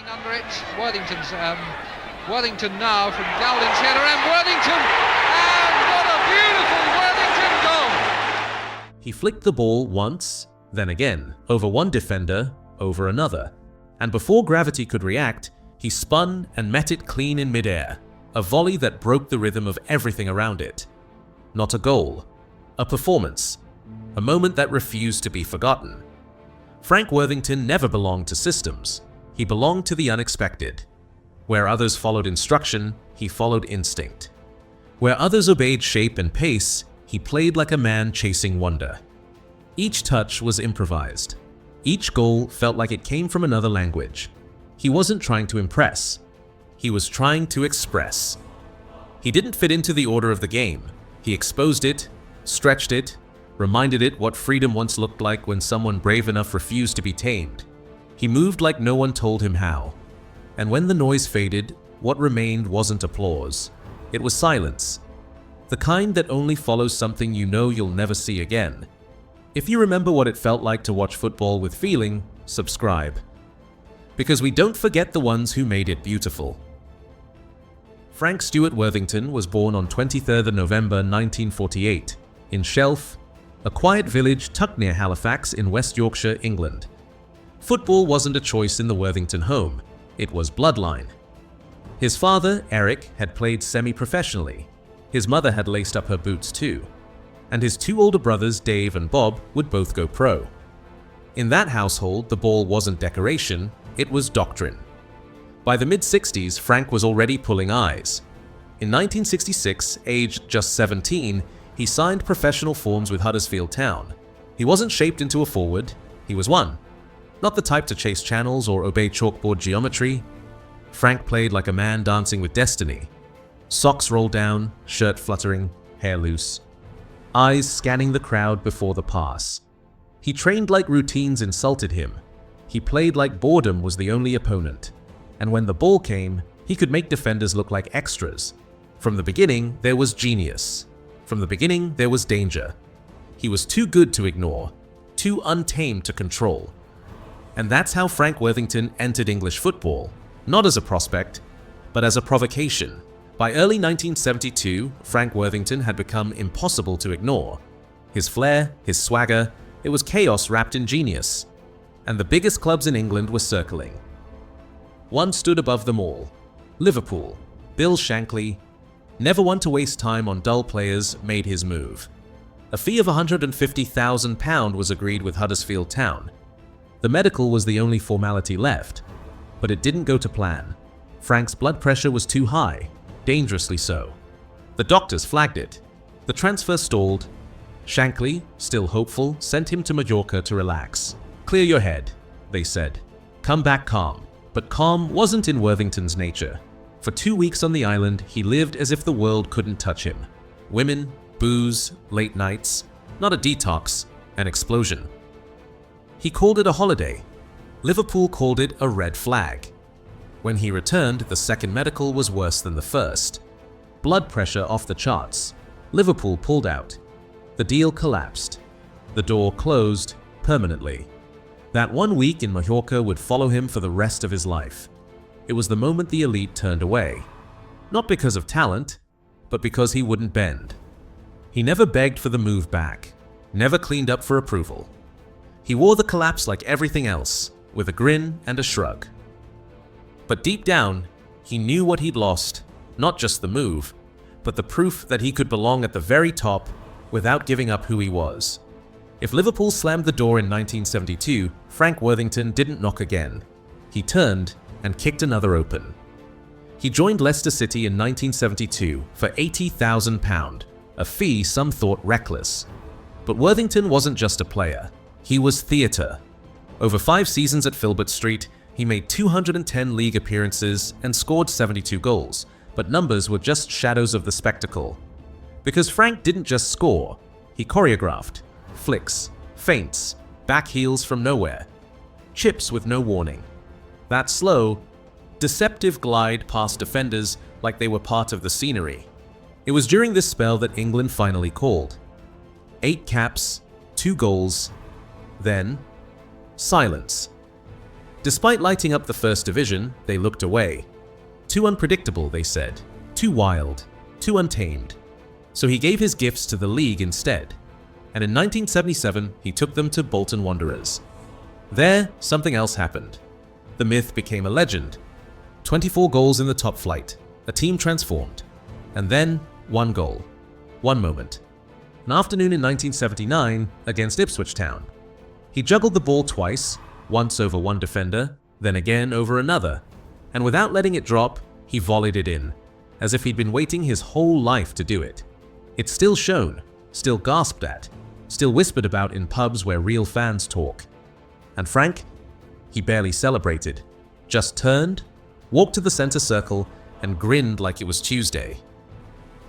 Under it, Worthington now from Dowding's header, and Worthington, and what a beautiful Worthington goal! He flicked the ball once, then again, over one defender, over another, and before gravity could react, he spun and met it clean in midair, a volley that broke the rhythm of everything around it. Not a goal, a performance, a moment that refused to be forgotten. Frank Worthington never belonged to systems. He belonged to the unexpected. Where others followed instruction, he followed instinct. Where others obeyed shape and pace, he played like a man chasing wonder. Each touch was improvised. Each goal felt like it came from another language. He wasn't trying to impress. He was trying to express. He didn't fit into the order of the game. He exposed it, stretched it, reminded it what freedom once looked like when someone brave enough refused to be tamed. He moved like no one told him how. And when the noise faded, what remained wasn't applause. It was silence. The kind that only follows something you know you'll never see again. If you remember what it felt like to watch football with feeling, subscribe. Because we don't forget the ones who made it beautiful. Frank Stuart Worthington was born on 23rd of November 1948 in Shelf, a quiet village tucked near Halifax in West Yorkshire, England. Football wasn't a choice in the Worthington home, it was bloodline. His father, Eric, had played semi-professionally. His mother had laced up her boots too. And his two older brothers, Dave and Bob, would both go pro. In that household, the ball wasn't decoration, it was doctrine. By the mid-60s, Frank was already pulling eyes. In 1966, aged just 17, he signed professional forms with Huddersfield Town. He wasn't shaped into a forward, he was one. Not the type to chase channels or obey chalkboard geometry. Frank played like a man dancing with destiny. Socks rolled down, shirt fluttering, hair loose. Eyes scanning the crowd before the pass. He trained like routines insulted him. He played like boredom was the only opponent. And when the ball came, he could make defenders look like extras. From the beginning, there was genius. From the beginning, there was danger. He was too good to ignore, too untamed to control. And that's how Frank Worthington entered English football, not as a prospect, but as a provocation. By early 1972, Frank Worthington had become impossible to ignore. His flair, his swagger, it was chaos wrapped in genius. And the biggest clubs in England were circling. One stood above them all. Liverpool, Bill Shankly, never one to waste time on dull players, made his move. A fee of £150,000 was agreed with Huddersfield Town. The medical was the only formality left, but it didn't go to plan. Frank's blood pressure was too high, dangerously so. The doctors flagged it. The transfer stalled. Shankly, still hopeful, sent him to Majorca to relax. "Clear your head," they said. "Come back calm." But calm wasn't in Worthington's nature. For 2 weeks on the island, he lived as if the world couldn't touch him. Women, booze, late nights, not a detox, an explosion. He called it a holiday. Liverpool called it a red flag. When he returned, the second medical was worse than the first. Blood pressure off the charts. Liverpool pulled out. The deal collapsed. The door closed permanently. That 1 week in Majorca would follow him for the rest of his life. It was the moment the elite turned away. Not because of talent, but because he wouldn't bend. He never begged for the move back, never cleaned up for approval. He wore the collapse like everything else, with a grin and a shrug. But deep down, he knew what he'd lost, not just the move, but the proof that he could belong at the very top without giving up who he was. If Liverpool slammed the door in 1972, Frank Worthington didn't knock again. He turned and kicked another open. He joined Leicester City in 1972 for £80,000, a fee some thought reckless. But Worthington wasn't just a player. He was theatre. Over 5 seasons at Filbert Street, he made 210 league appearances and scored 72 goals, but numbers were just shadows of the spectacle. Because Frank didn't just score, he choreographed. Flicks, feints, back heels from nowhere, chips with no warning. That slow, deceptive glide past defenders like they were part of the scenery. It was during this spell that England finally called. 8 caps, 2 goals, then silence. Despite lighting up the First Division, they looked away. Too unpredictable, they said. Too wild. Too untamed. So he gave his gifts to the league instead. And in 1977, he took them to Bolton Wanderers. There, something else happened. The myth became a legend. 24 goals in the top flight. A team transformed. And then, one goal. One moment. An afternoon in 1979 against Ipswich Town. He juggled the ball twice, once over one defender, then again over another, and without letting it drop, he volleyed it in, as if he'd been waiting his whole life to do it. It's still shown, still gasped at, still whispered about in pubs where real fans talk. And Frank? He barely celebrated, just turned, walked to the center circle, and grinned like it was Tuesday.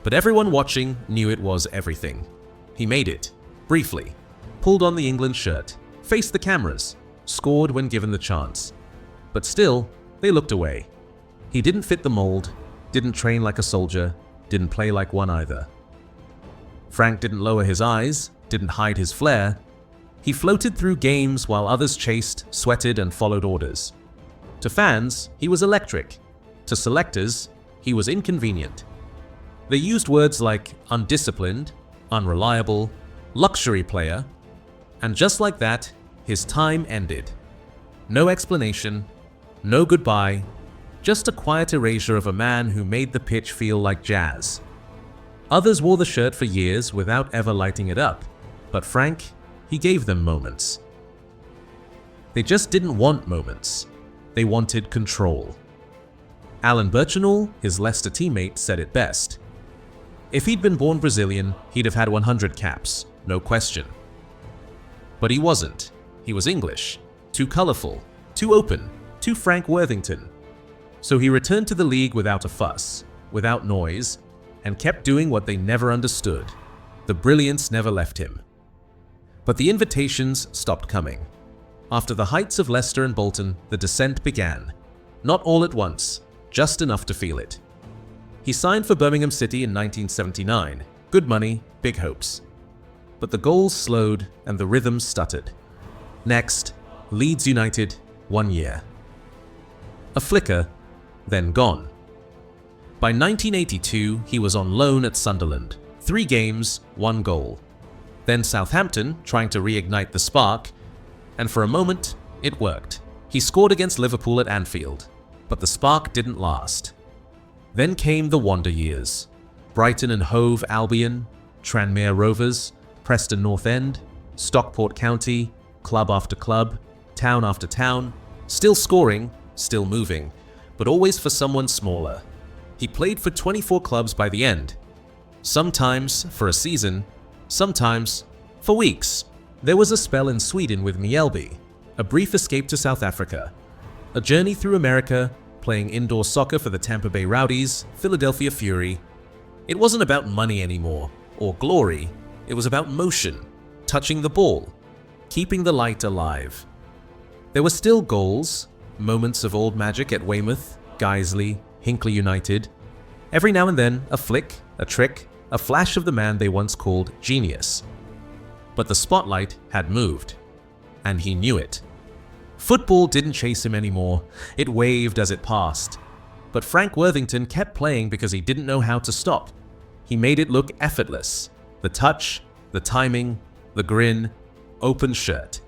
But everyone watching knew it was everything. He made it, briefly, pulled on the England shirt, faced the cameras, scored when given the chance. But still, they looked away. He didn't fit the mold, didn't train like a soldier, didn't play like one either. Frank didn't lower his eyes, didn't hide his flair. He floated through games while others chased, sweated, and followed orders. To fans, he was electric. To selectors, he was inconvenient. They used words like undisciplined, unreliable, luxury player, and just like that, his time ended. No explanation, no goodbye, just a quiet erasure of a man who made the pitch feel like jazz. Others wore the shirt for years without ever lighting it up, but Frank, he gave them moments. They just didn't want moments. They wanted control. Alan Birchinall, his Leicester teammate, said it best. If he'd been born Brazilian, he'd have had 100 caps, no question. But he wasn't. He was English, too colourful, too open, too Frank Worthington. So he returned to the league without a fuss, without noise, and kept doing what they never understood. The brilliance never left him. But the invitations stopped coming. After the heights of Leicester and Bolton, the descent began. Not all at once, just enough to feel it. He signed for Birmingham City in 1979. Good money, big hopes. But the goals slowed and the rhythm stuttered. Next, Leeds United, 1 year. A flicker, then gone. By 1982, he was on loan at Sunderland. 3 games, 1 goal. Then Southampton, trying to reignite the spark, and for a moment, it worked. He scored against Liverpool at Anfield, but the spark didn't last. Then came the Wander years. Brighton and Hove Albion, Tranmere Rovers, Preston North End, Stockport County, club after club, town after town, still scoring, still moving, but always for someone smaller. He played for 24 clubs by the end. Sometimes for a season, sometimes for weeks. There was a spell in Sweden with Mjällby, a brief escape to South Africa, a journey through America, playing indoor soccer for the Tampa Bay Rowdies, Philadelphia Fury. It wasn't about money anymore, or glory. It was about motion, touching the ball, keeping the light alive. There were still goals, moments of old magic at Weymouth, Guiseley, Hinckley United. Every now and then, a flick, a trick, a flash of the man they once called genius. But the spotlight had moved, and he knew it. Football didn't chase him anymore, it waved as it passed. But Frank Worthington kept playing because he didn't know how to stop. He made it look effortless. The touch, the timing, the grin, open shirt.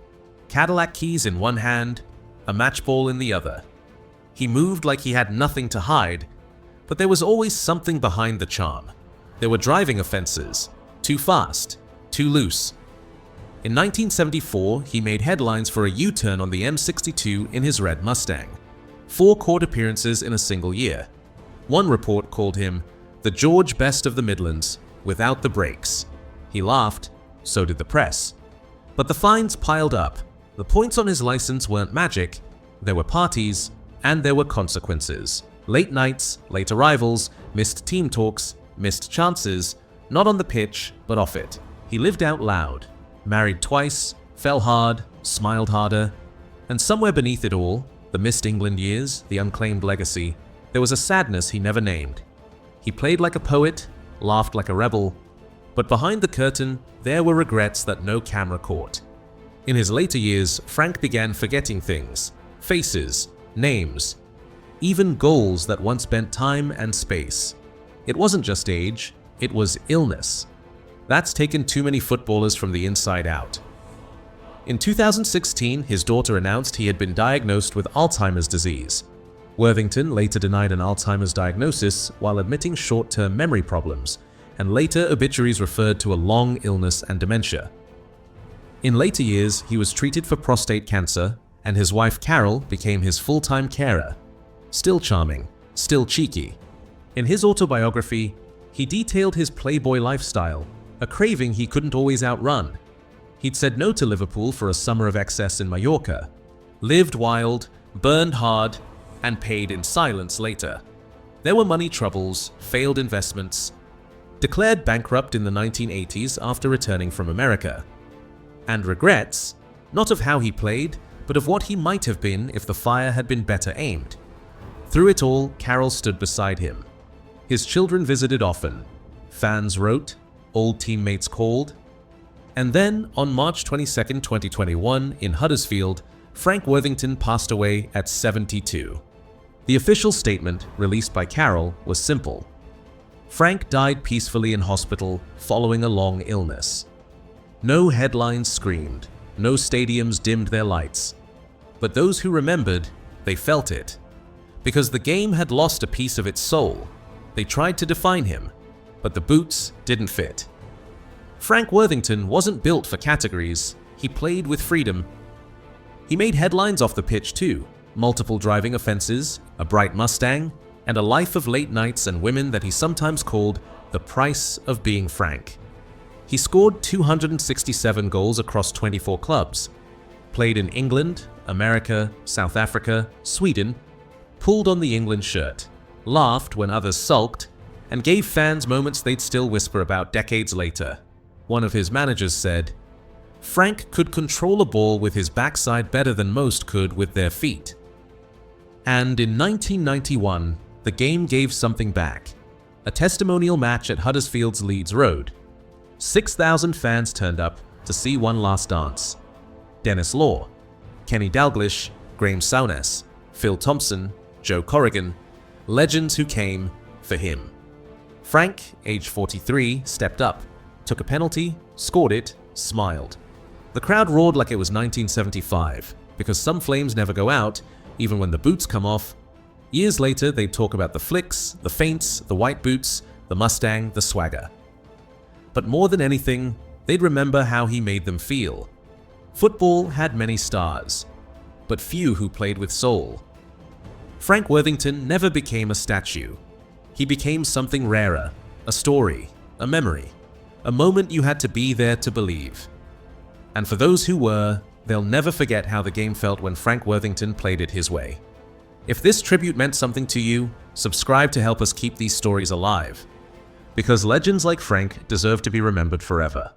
Cadillac keys in one hand, a match ball in the other. He moved like he had nothing to hide, but there was always something behind the charm. There were driving offenses, too fast, too loose. In 1974, he made headlines for a U-turn on the M62 in his red Mustang. 4 court appearances in a single year. One report called him the George Best of the Midlands, without the brakes. He laughed, so did the press. But the fines piled up. The points on his license weren't magic. There were parties, and there were consequences. Late nights, late arrivals, missed team talks, missed chances, not on the pitch, but off it. He lived out loud. Married twice, fell hard, smiled harder, and somewhere beneath it all, the missed England years, the unclaimed legacy, there was a sadness he never named. He played like a poet, laughed like a rebel, but behind the curtain, there were regrets that no camera caught. In his later years, Frank began forgetting things, faces, names, even goals that once spent time and space. It wasn't just age, it was illness. That's taken too many footballers from the inside out. In 2016, his daughter announced he had been diagnosed with Alzheimer's disease. Worthington later denied an Alzheimer's diagnosis while admitting short-term memory problems, and later obituaries referred to a long illness and dementia. In later years, he was treated for prostate cancer, and his wife Carol became his full-time carer. Still charming, still cheeky. In his autobiography, he detailed his playboy lifestyle, a craving he couldn't always outrun. He'd said no to Liverpool for a summer of excess in Mallorca, lived wild, burned hard, and paid in silence later. There were money troubles, failed investments, declared bankrupt in the 1980s after returning from America. And regrets, not of how he played, but of what he might have been if the fire had been better aimed. Through it all, Carol stood beside him. His children visited often. Fans wrote, old teammates called. And then, on March 22, 2021, in Huddersfield, Frank Worthington passed away at 72. The official statement, released by Carol, was simple. Frank died peacefully in hospital following a long illness. No headlines screamed, no stadiums dimmed their lights. But those who remembered, they felt it. Because the game had lost a piece of its soul. They tried to define him, but the boots didn't fit. Frank Worthington wasn't built for categories, he played with freedom. He made headlines off the pitch too, multiple driving offenses, a bright Mustang, and a life of late nights and women that he sometimes called the price of being Frank. He scored 267 goals across 24 clubs, played in England, America, South Africa, Sweden, pulled on the England shirt, laughed when others sulked, and gave fans moments they'd still whisper about decades later. One of his managers said, "Frank could control a ball with his backside better than most could with their feet." And in 1991, the game gave something back. A testimonial match at Huddersfield's Leeds Road. 6,000 fans turned up to see one last dance. Dennis Law, Kenny Dalglish, Graham Souness, Phil Thompson, Joe Corrigan, legends who came for him. Frank, age 43, stepped up, took a penalty, scored it, smiled. The crowd roared like it was 1975, because some flames never go out, even when the boots come off. Years later, they'd talk about the flicks, the feints, the white boots, the Mustang, the swagger. But more than anything, they'd remember how he made them feel. Football had many stars, but few who played with soul. Frank Worthington never became a statue. He became something rarer, a story, a memory, a moment you had to be there to believe. And for those who were, they'll never forget how the game felt when Frank Worthington played it his way. If this tribute meant something to you, subscribe to help us keep these stories alive. Because legends like Frank deserve to be remembered forever.